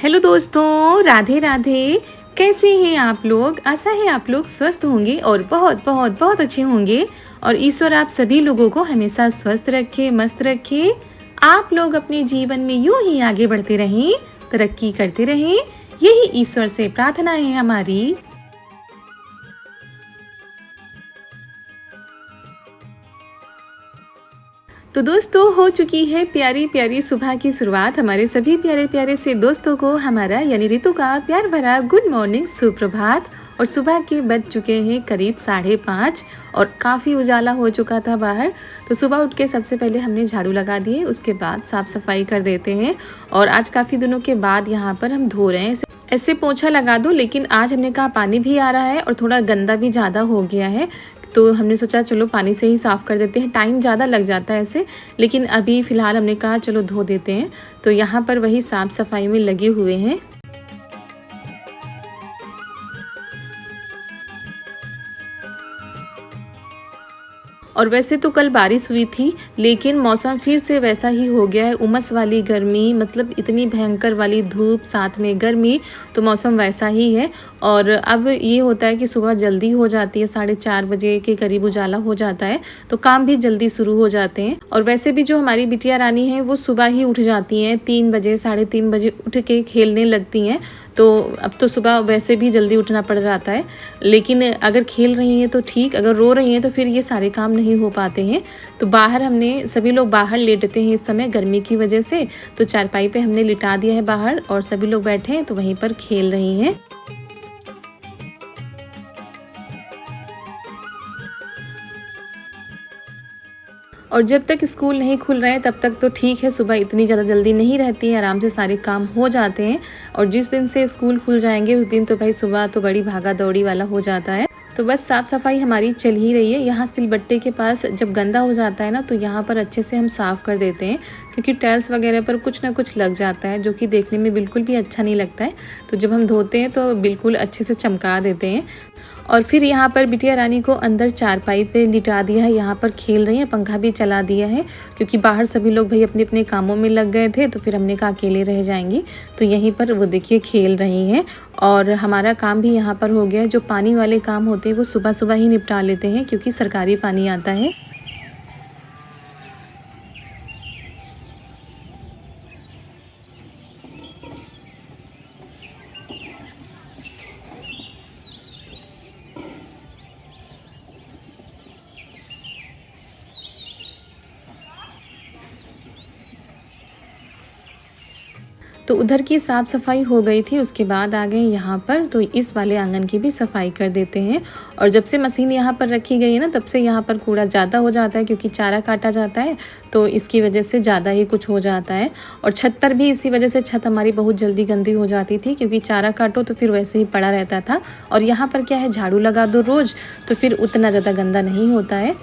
Hello दोस्तों, राधे राधे। कैसे हैं आप लोग? आशा है आप लोग स्वस्थ होंगे और बहुत बहुत बहुत अच्छे होंगे। और ईश्वर आप सभी लोगों को हमेशा स्वस्थ रखे, मस्त रखे। आप लोग अपने जीवन में यूं ही आगे बढ़ते रहें, तरक्की करते रहें, यही ईश्वर से प्रार्थना है हमारी। तो दोस्तों, हो चुकी है प्यारी प्यारी सुबह की शुरुआत। हमारे सभी प्यारे प्यारे से दोस्तों को हमारा यानी ऋतु का प्यार भरा गुड मॉर्निंग, सुप्रभात। और सुबह के बज चुके हैं करीब 5:30 और काफ़ी उजाला हो चुका था बाहर। तो सुबह उठ के सबसे पहले हमने झाड़ू लगा दिए, उसके बाद साफ़ सफाई कर देते हैं। और आज काफ़ी दिनों के बाद यहाँ पर हम धो रहे हैं। ऐसे पोछा लगा दो, लेकिन आज हमने कहा पानी भी आ रहा है और थोड़ा गंदा भी ज़्यादा हो गया है, तो हमने सोचा चलो पानी से ही साफ़ कर देते हैं। टाइम ज़्यादा लग जाता है ऐसे, लेकिन अभी फ़िलहाल हमने कहा चलो धो देते हैं। तो यहाँ पर वही साफ़ सफाई में लगे हुए हैं। और वैसे तो कल बारिश हुई थी, लेकिन मौसम फिर से वैसा ही हो गया है। उमस वाली गर्मी, मतलब इतनी भयंकर वाली धूप साथ में गर्मी, तो मौसम वैसा ही है। और अब ये होता है कि सुबह जल्दी हो जाती है, 4:30 बजे के करीब उजाला हो जाता है, तो काम भी जल्दी शुरू हो जाते हैं। और वैसे भी जो हमारी बिटिया रानी है वो सुबह ही उठ जाती हैं, 3 बजे 3:30 बजे उठ के खेलने लगती हैं। तो अब तो सुबह वैसे भी जल्दी उठना पड़ जाता है, लेकिन अगर खेल रही हैं तो ठीक, अगर रो रही हैं तो फिर ये सारे काम नहीं हो पाते हैं। तो बाहर हमने सभी लोग बाहर लेटते हैं इस समय गर्मी की वजह से, तो चारपाई पे हमने लिटा दिया है बाहर और सभी लोग बैठे हैं तो वहीं पर खेल रही हैं। और जब तक स्कूल नहीं खुल रहे हैं तब तक तो ठीक है, सुबह इतनी ज़्यादा जल्दी नहीं रहती है, आराम से सारे काम हो जाते हैं। और जिस दिन से स्कूल खुल जाएंगे उस दिन तो भाई सुबह तो बड़ी भागा दौड़ी वाला हो जाता है। तो बस साफ़ सफाई हमारी चल ही रही है। यहाँ सिलबट्टे के पास जब गंदा हो जाता है ना, तो यहाँ पर अच्छे से हम साफ़ कर देते हैं, क्योंकि टाइल्स वगैरह पर कुछ ना कुछ लग जाता है जो कि देखने में बिल्कुल भी अच्छा नहीं लगता है। तो जब हम धोते हैं तो बिल्कुल अच्छे से चमका देते हैं। और फिर यहाँ पर बिटिया रानी को अंदर चारपाई पे लिटा दिया है, यहाँ पर खेल रही हैं, पंखा भी चला दिया है, क्योंकि बाहर सभी लोग भाई अपने अपने कामों में लग गए थे, तो फिर हमने कहा अकेले रह जाएंगी, तो यहीं पर वो देखिए खेल रही हैं। और हमारा काम भी यहाँ पर हो गया। जो पानी वाले काम होते हैं वो सुबह सुबह ही निपटा लेते हैं, क्योंकि सरकारी पानी आता है। तो उधर की साफ़ सफाई हो गई थी, उसके बाद आ गए यहाँ पर, तो इस वाले आंगन की भी सफाई कर देते हैं। और जब से मशीन यहाँ पर रखी गई है ना, तब से यहाँ पर कूड़ा ज़्यादा हो जाता है, क्योंकि चारा काटा जाता है, तो इसकी वजह से ज़्यादा ही कुछ हो जाता है। और छत पर भी इसी वजह से छत हमारी बहुत जल्दी गंदी हो जाती थी, क्योंकि चारा काटो तो फिर वैसे ही पड़ा रहता था। और यहाँ पर क्या है, झाड़ू लगा दो रोज़, तो फिर उतना ज़्यादा गंदा नहीं होता है।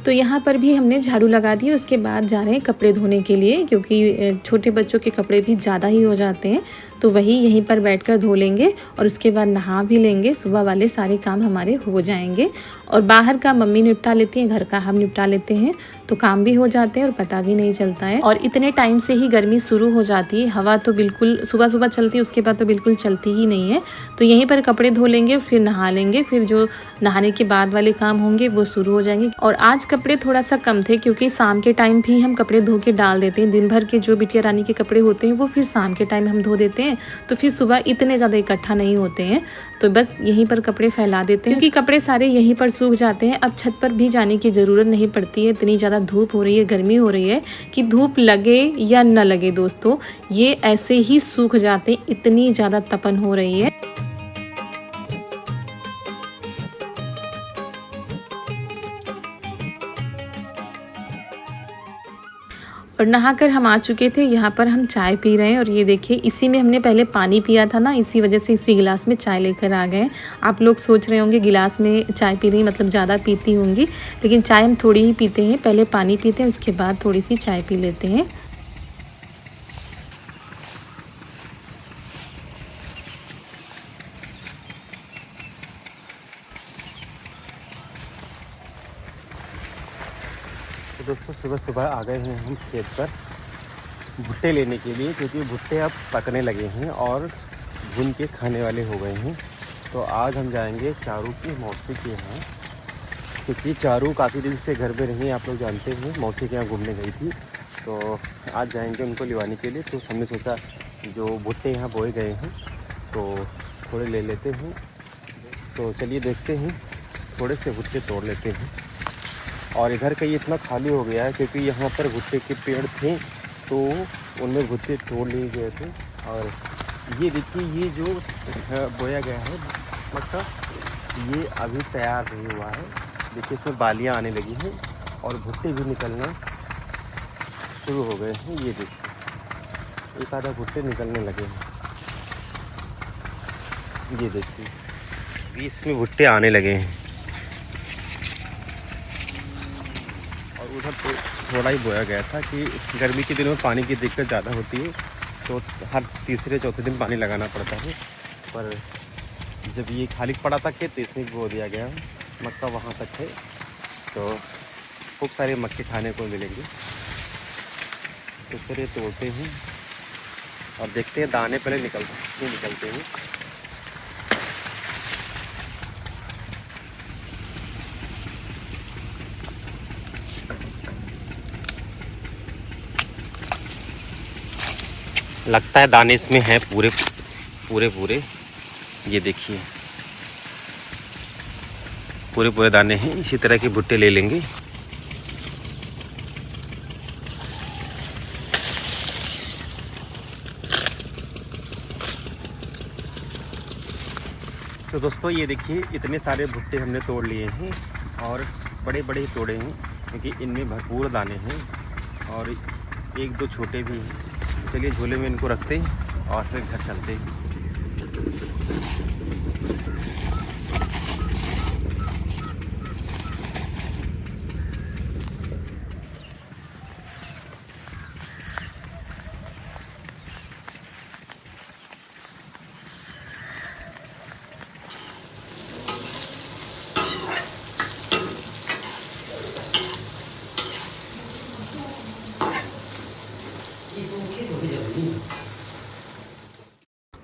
तो यहाँ पर भी हमने झाड़ू लगा दी, उसके बाद जा रहे हैं कपड़े धोने के लिए, क्योंकि छोटे बच्चों के कपड़े भी ज़्यादा ही हो जाते हैं, तो वही यहीं पर बैठकर धो लेंगे और उसके बाद नहा भी लेंगे। सुबह वाले सारे काम हमारे हो जाएंगे। और बाहर का मम्मी निपटा लेती हैं, घर का हम निपटा लेते हैं, तो काम भी हो जाते हैं और पता भी नहीं चलता है। और इतने टाइम से ही गर्मी शुरू हो जाती है, हवा तो बिल्कुल सुबह सुबह चलती है, उसके बाद तो बिल्कुल चलती ही नहीं है। तो यहीं पर कपड़े धो लेंगे, फिर नहा लेंगे, फिर जो नहाने के बाद वाले काम होंगे वो शुरू हो जाएंगे। और आज कपड़े थोड़ा सा कम थे, क्योंकि शाम के टाइम भी हम कपड़े धो के डाल देते हैं। दिन भर के जो बिटिया रानी के कपड़े होते हैं वो फिर शाम के टाइम हम धो देते हैं, तो फिर सुबह इतने ज़्यादा इकट्ठा नहीं होते हैं। तो बस यहीं पर कपड़े फैला देते हैं, क्योंकि कपड़े सारे यहीं पर सूख जाते हैं। अब छत पर भी जाने की ज़रूरत नहीं पड़ती है, इतनी ज़्यादा धूप हो रही है, गर्मी हो रही है, कि धूप लगे या न लगे दोस्तों, ये ऐसे ही सूख जाते हैं, इतनी ज़्यादा तपन हो रही है। और नहाकर हम आ चुके थे। यहाँ पर हम चाय पी रहे हैं और ये देखिए इसी में हमने पहले पानी पिया था ना, इसी वजह से इसी गिलास में चाय लेकर आ गए। आप लोग सोच रहे होंगे गिलास में चाय पी रही मतलब ज़्यादा पीती होंगी, लेकिन चाय हम थोड़ी ही पीते हैं। पहले पानी पीते हैं, उसके बाद थोड़ी सी चाय पी लेते हैं। तो दोस्तों सुबह सुबह आ गए हैं हम खेत पर भुट्टे लेने के लिए, क्योंकि भुट्टे अब पकने लगे हैं और भून के खाने वाले हो गए हैं। तो आज हम जाएंगे चारू की मौसी के यहाँ, क्योंकि चारू काफ़ी दिन से घर में रही, आप लोग जानते हैं, मौसी के यहाँ घूमने गई थी। तो आज जाएंगे उनको लिवाने के लिए। तो हमने सोचा जो भुट्टे यहाँ बोए गए हैं तो थोड़े ले लेते हैं। तो चलिए देखते हैं, थोड़े से भुट्टे तोड़ लेते हैं। और इधर का ये इतना खाली हो गया है क्योंकि यहाँ पर भुट्टे के पेड़ थे तो उनमें भुट्टे तोड़ लिए गए थे। और ये देखिए, ये जो बोया गया है मक्का, ये अभी तैयार नहीं हुआ है। देखिए इसमें बालियाँ आने लगी हैं और भुट्टे भी निकलना शुरू हो गए हैं। ये देखिए एक आधा भुट्टे निकलने लगे हैं। ये देखिए इसमें भुट्टे आने लगे हैं। और उधर तो थोड़ा ही बोया गया था कि गर्मी के दिनों में पानी की दिक्कत ज़्यादा होती है, तो हर तीसरे चौथे दिन पानी लगाना पड़ता है। पर जब ये खाली पड़ा था खेत तो इसमें बो दिया गया। मक्का वहाँ तक है, तो खूब सारे मक्के खाने को मिलेंगे। तो फिर ये तोड़ते हैं और देखते हैं दाने पहले निकलते हैं। लगता है दाने इसमें हैं पूरे पूरे पूरे। ये देखिए पूरे पूरे दाने हैं। इसी तरह के भुट्टे ले लेंगे। तो दोस्तों ये देखिए इतने सारे भुट्टे हमने तोड़ लिए हैं और बड़े बड़े ही तोड़े हैं, क्योंकि इनमें भरपूर दाने हैं और एक दो छोटे भी हैं। चलिए झोले में इनको रखते हैं और फिर घर चलते हैं।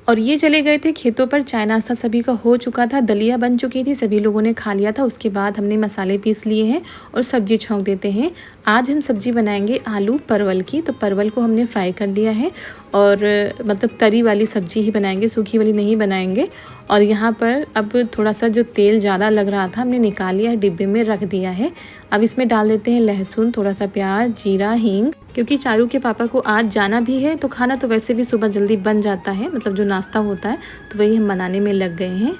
और ये चले गए थे खेतों पर। चाय नाश्ता सभी का हो चुका था, दलिया बन चुकी थी, सभी लोगों ने खा लिया था। उसके बाद हमने मसाले पीस लिए हैं और सब्जी छौंक देते हैं। आज हम सब्जी बनाएंगे आलू परवल की। तो परवल को हमने फ्राई कर लिया है और मतलब तरी वाली सब्जी ही बनाएंगे, सूखी वाली नहीं बनाएंगे। और यहाँ पर अब थोड़ा सा जो तेल ज़्यादा लग रहा था हमने निकाल लिया है, डिब्बे में रख दिया है। अब इसमें डाल देते हैं लहसुन, थोड़ा सा प्याज, जीरा, हींग। क्योंकि चारू के पापा को आज जाना भी है तो खाना तो वैसे भी सुबह जल्दी बन जाता है, मतलब जो नाश्ता होता है, तो वही हम बनाने में लग गए हैं।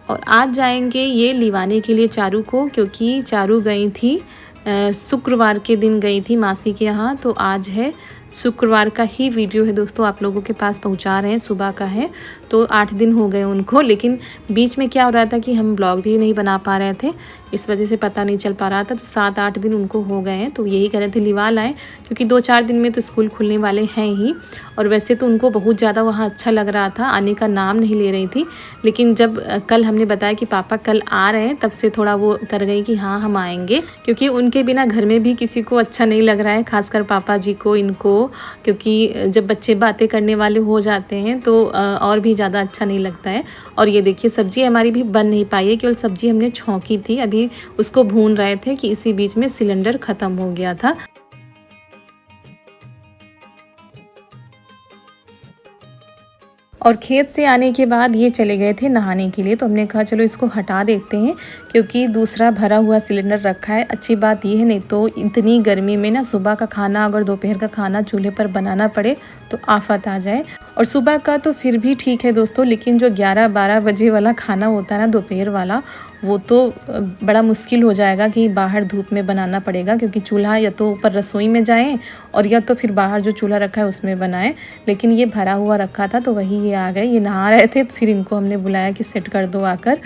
और आज जाएंगे ये लिवाने के लिए चारू को, क्योंकि चारू गई थी शुक्रवार के दिन गई थी मासी के यहाँ। तो आज है शुक्रवार का ही वीडियो है दोस्तों, आप लोगों के पास पहुँचा रहे हैं, सुबह का है। तो 8 दिन हो गए उनको, लेकिन बीच में क्या हो रहा था कि हम ब्लॉग भी नहीं बना पा रहे थे, इस वजह से पता नहीं चल पा रहा था। तो 7-8 दिन उनको हो गए हैं। तो यही कह रहे थे लिवा लाएँ, क्योंकि 2-4 दिन में तो स्कूल खुलने वाले हैं ही। और वैसे तो उनको बहुत ज़्यादा वहाँ अच्छा लग रहा था, आने का नाम नहीं ले रही थी। लेकिन जब कल हमने बताया कि पापा कल आ रहे हैं, तब से थोड़ा वो कर गई कि हाँ हम आएंगे, क्योंकि उनके बिना घर में भी किसी को अच्छा नहीं लग रहा है, खासकर पापा जी को, इनको। क्योंकि जब बच्चे बातें करने वाले हो जाते हैं तो और भी ज़्यादा अच्छा नहीं लगता है। और ये देखिए सब्जी हमारी भी बन नहीं पाई है, केवल सब्जी हमने छौंकी थी, अभी उसको भून रहे थे कि इसी बीच में सिलेंडर ख़त्म हो गया था। और खेत से आने के बाद ये चले गए थे नहाने के लिए, तो हमने कहा चलो इसको हटा देते हैं क्योंकि दूसरा भरा हुआ सिलेंडर रखा है। अच्छी बात ये है, नहीं तो इतनी गर्मी में ना सुबह का खाना अगर दोपहर का खाना चूल्हे पर बनाना पड़े तो आफत आ जाए। और सुबह का तो फिर भी ठीक है दोस्तों, लेकिन जो 11-12 बजे वाला खाना होता है ना दोपहर वाला, वो तो बड़ा मुश्किल हो जाएगा कि बाहर धूप में बनाना पड़ेगा, क्योंकि चूल्हा या तो ऊपर रसोई में जाएं और या तो फिर बाहर जो चूल्हा रखा है उसमें बनाएं। लेकिन ये भरा हुआ रखा था तो वही ये आ गए, ये नहा रहे थे तो फिर इनको हमने बुलाया कि सेट कर दो आकर।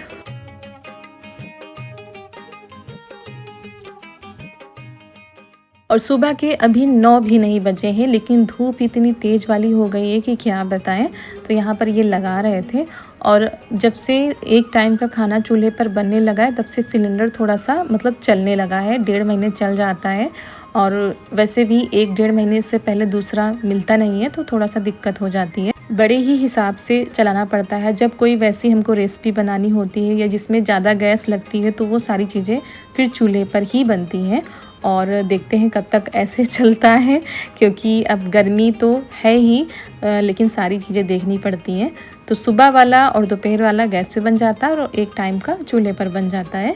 और सुबह के अभी 9 भी नहीं बजे हैं, लेकिन धूप इतनी तेज़ वाली हो गई है कि क्या बताएं। तो यहाँ पर ये लगा रहे थे, और जब से एक टाइम का खाना चूल्हे पर बनने लगा है तब से सिलेंडर थोड़ा सा मतलब चलने लगा है। 1.5 महीने चल जाता है, और वैसे भी 1-1.5 महीने से पहले दूसरा मिलता नहीं है तो थोड़ा सा दिक्कत हो जाती है। बड़े ही हिसाब से चलाना पड़ता है। जब कोई वैसी हमको रेसिपी बनानी होती है या जिसमें ज़्यादा गैस लगती है तो वो सारी चीज़ें फिर चूल्हे पर ही बनती हैं। और देखते हैं कब तक ऐसे चलता है, क्योंकि अब गर्मी तो है ही, लेकिन सारी चीज़ें देखनी पड़ती हैं। तो सुबह वाला और दोपहर वाला गैस पे बन जाता है और एक टाइम का चूल्हे पर बन जाता है।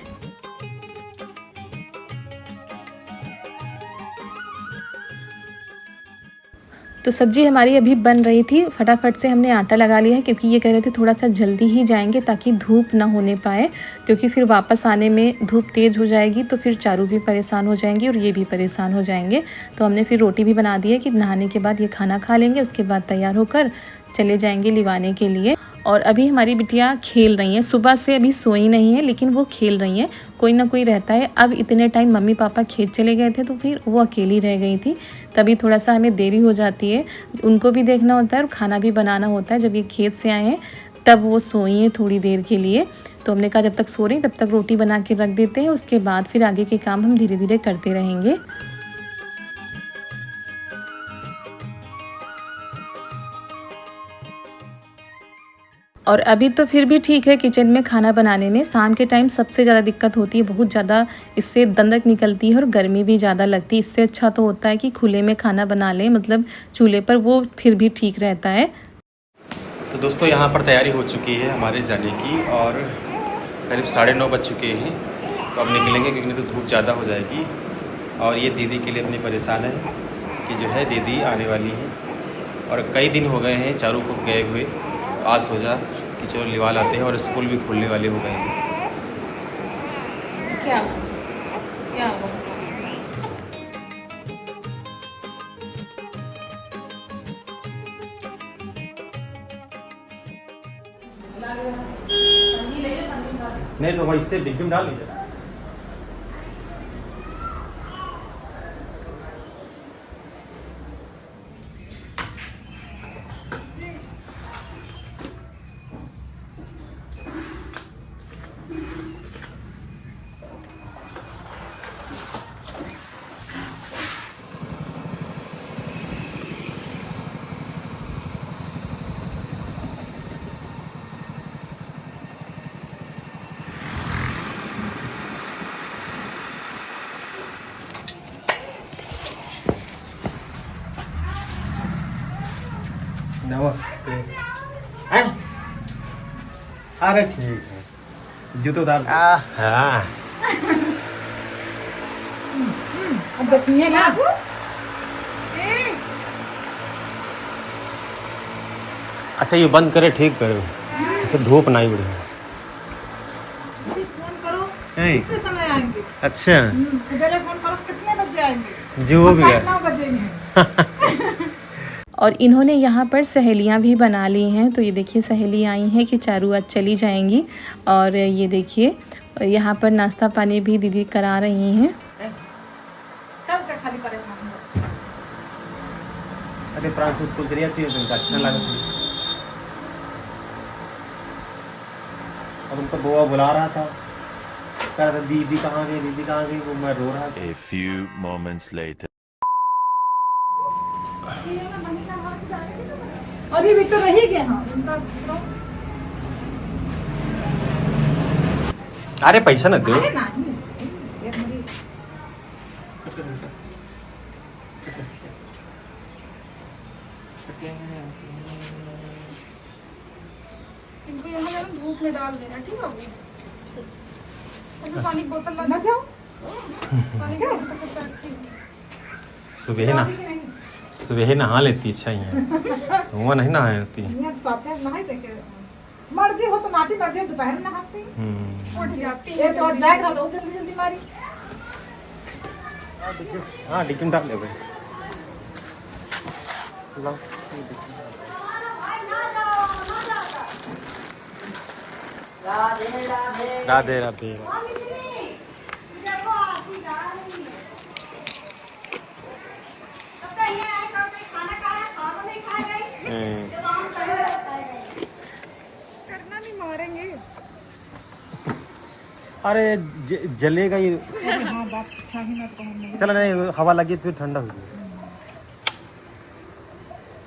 तो सब्ज़ी हमारी अभी बन रही थी, फटाफट से हमने आटा लगा लिया है, क्योंकि ये कह रहे थे थोड़ा सा जल्दी ही जाएंगे ताकि धूप ना होने पाए, क्योंकि फिर वापस आने में धूप तेज़ हो जाएगी तो फिर चारू भी परेशान हो जाएंगे और ये भी परेशान हो जाएंगे। तो हमने फिर रोटी भी बना दी है कि नहाने के बाद ये खाना खा लेंगे, उसके बाद तैयार होकर चले जाएंगे लिवाने के लिए। और अभी हमारी बिटिया खेल रही हैं, सुबह से अभी सोई नहीं है लेकिन वो खेल रही हैं, कोई ना कोई रहता है। अब इतने टाइम मम्मी पापा खेत चले गए थे तो फिर वो अकेली रह गई थी, तभी थोड़ा सा हमें देरी हो जाती है। उनको भी देखना होता है और खाना भी बनाना होता है। जब ये खेत से आए हैं तब वो सोई हैं थोड़ी देर के लिए, तो हमने कहा जब तक सो रही तब तक रोटी बना के रख देते हैं, उसके बाद फिर आगे के काम हम धीरे धीरे करते रहेंगे। और अभी तो फिर भी ठीक है किचन में खाना बनाने में। शाम के टाइम सबसे ज़्यादा दिक्कत होती है, बहुत ज़्यादा इससे दंदक निकलती है और गर्मी भी ज़्यादा लगती है। इससे अच्छा तो होता है कि खुले में खाना बना लें, मतलब चूल्हे पर, वो फिर भी ठीक रहता है। तो दोस्तों यहाँ पर तैयारी हो चुकी है हमारे जाने की, और करीब 9:30 बज चुके हैं। तो अब निकलेंगे क्योंकि नहीं तो धूप ज़्यादा हो जाएगी। और ये दीदी के लिए अपनी परेशान है कि जो है दीदी आने वाली है, और कई दिन हो गए हैं चारू को गए हुए। आज सोचा कि चलो लिवा लाते हैं, और स्कूल भी खुलने वाले हो गए हैं। क्या क्या नहीं तो वही इससे डिब्बी में डाल लीजिए। नमस्ते। अरे ठीक है, जूतो डाल। हाँ अब देखिए ना, अच्छा ये बंद करे, ठीक करो, ऐसे धूप नहीं उड़े। फोन करो नहीं। कितने समय आएंगे। अच्छा सवेरे फोन करो कितने बजे आएंगे। जो भी है। 9 बजेंगे। और इन्होंने यहाँ पर सहेलियाँ भी बना ली हैं। तो ये देखिए सहेली आई हैं कि चारू आज चली जाएंगी, और ये देखिए यहाँ पर नाश्ता पानी भी दीदी करा रही हैं। कल से खाली परेशान बस। अरे प्रांशु स्कूल चली जाती है तो उनका अच्छा लगा था। अब उनको बुआ बुला रहा था, कह रहा था दीदी कहाँ गई, दीदी कहाँ गई, वो मैं रो रहा था। A few moments later. अभी भी तो रही गए हाँ। अरे पैसा न दो। अरे नहीं, एक मिनट। पानी की बोतल ना जाओ पानी का सुबह नहा लेती अच्छा ही है। धुआं नहीं नहाती। यहाँ तो साथ में नहाई देखे मर्जी हो तो नहाती, मर्जी हो दोपहर में नहाती उठ जाती है। तो जाग रहा तो जल्दी जल्दी मारी। हाँ डिक्की में डाल ले भाई। लाओ राधे राधे। करना नहीं मारेंगे। अरे जलेगा ये। हाँ बात अच्छा ही ना कहूँ। चलो नहीं हवा लगी तो फिर ठंडा हो जाएगा।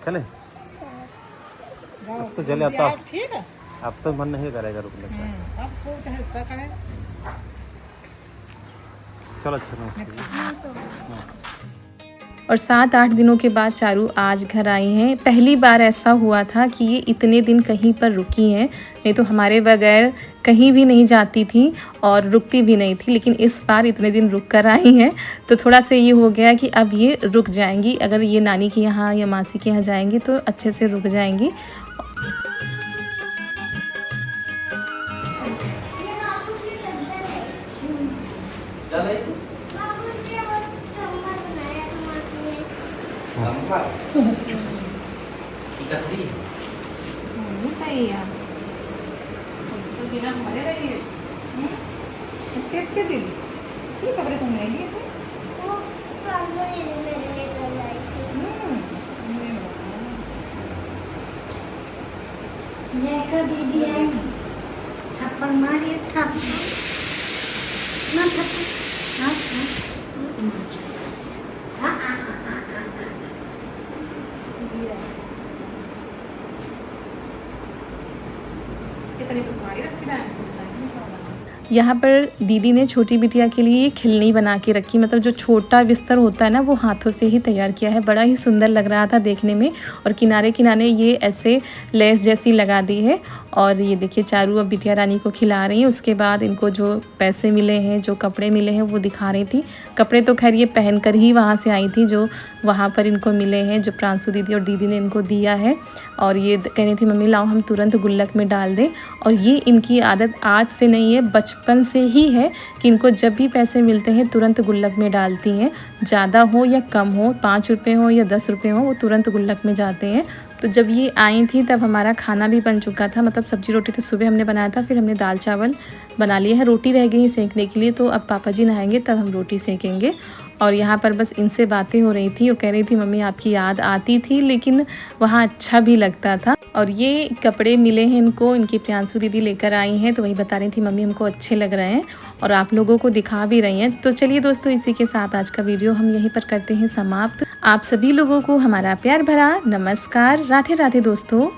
चले अब तो जले आता। ठीक है अब तो मन नहीं करेगा रुकने का। अब खूब चाहे तक है। चलो अच्छा। और 7-8 दिनों के बाद चारू आज घर आई हैं। पहली बार ऐसा हुआ था कि ये इतने दिन कहीं पर रुकी हैं, नहीं तो हमारे बगैर कहीं भी नहीं जाती थी और रुकती भी नहीं थी, लेकिन इस बार इतने दिन रुक कर आई हैं तो थोड़ा सा ये हो गया कि अब ये रुक जाएंगी। अगर ये नानी के यहाँ या मासी के यहाँ जाएंगी तो अच्छे से रुक जाएंगी। कितने दिन ये कपड़े तुम ले लिए थे? दीदी आई थप्पड़ मारिए थप्पड़ ना थप्पड़ यहाँ पर दीदी ने छोटी बिटिया के लिए खिलनी बना के रखी, मतलब जो छोटा बिस्तर होता है ना वो हाथों से ही तैयार किया है। बड़ा ही सुंदर लग रहा था देखने में। और किनारे किनारे ये ऐसे लेस जैसी लगा दी है। और ये देखिए चारू अब बिटिया रानी को खिला रही हैं। उसके बाद इनको जो पैसे मिले हैं, जो कपड़े मिले हैं वो दिखा रही थी। कपड़े तो खैर ये पहन कर ही वहाँ से आई थी, जो वहाँ पर इनको मिले हैं, जो प्रांशु दीदी और दीदी ने इनको दिया है। और ये कह रही थी मम्मी लाओ हम तुरंत गुल्लक में डाल दें। और ये इनकी आदत आज से नहीं है, बचपन से ही है कि इनको जब भी पैसे मिलते हैं तुरंत गुल्लक में डालती हैं। ज़्यादा हो या कम हो, 5 रुपये हो या 10 रुपये हो, वो तुरंत गुल्लक में जाते हैं। तो जब ये आई थी तब हमारा खाना भी बन चुका था, मतलब सब्जी रोटी तो सुबह हमने बनाया था, फिर हमने दाल चावल बना लिए हैं। रोटी रह गई सेंकने के लिए, तो अब पापा जी नहाएंगे तब हम रोटी सेकेंगे। और यहाँ पर बस इनसे बातें हो रही थी और कह रही थी मम्मी आपकी याद आती थी, लेकिन वहाँ अच्छा भी लगता था। और ये कपड़े मिले हैं इनको, इनकी प्रियांशु दीदी लेकर आई हैं, तो वही बता रही थी मम्मी हमको अच्छे लग रहे हैं और आप लोगों को दिखा भी रही हैं। तो चलिए दोस्तों, इसी के साथ आज का वीडियो हम यहीं पर करते हैं समाप्त। आप सभी लोगों को हमारा प्यार भरा नमस्कार। राधे राधे दोस्तों।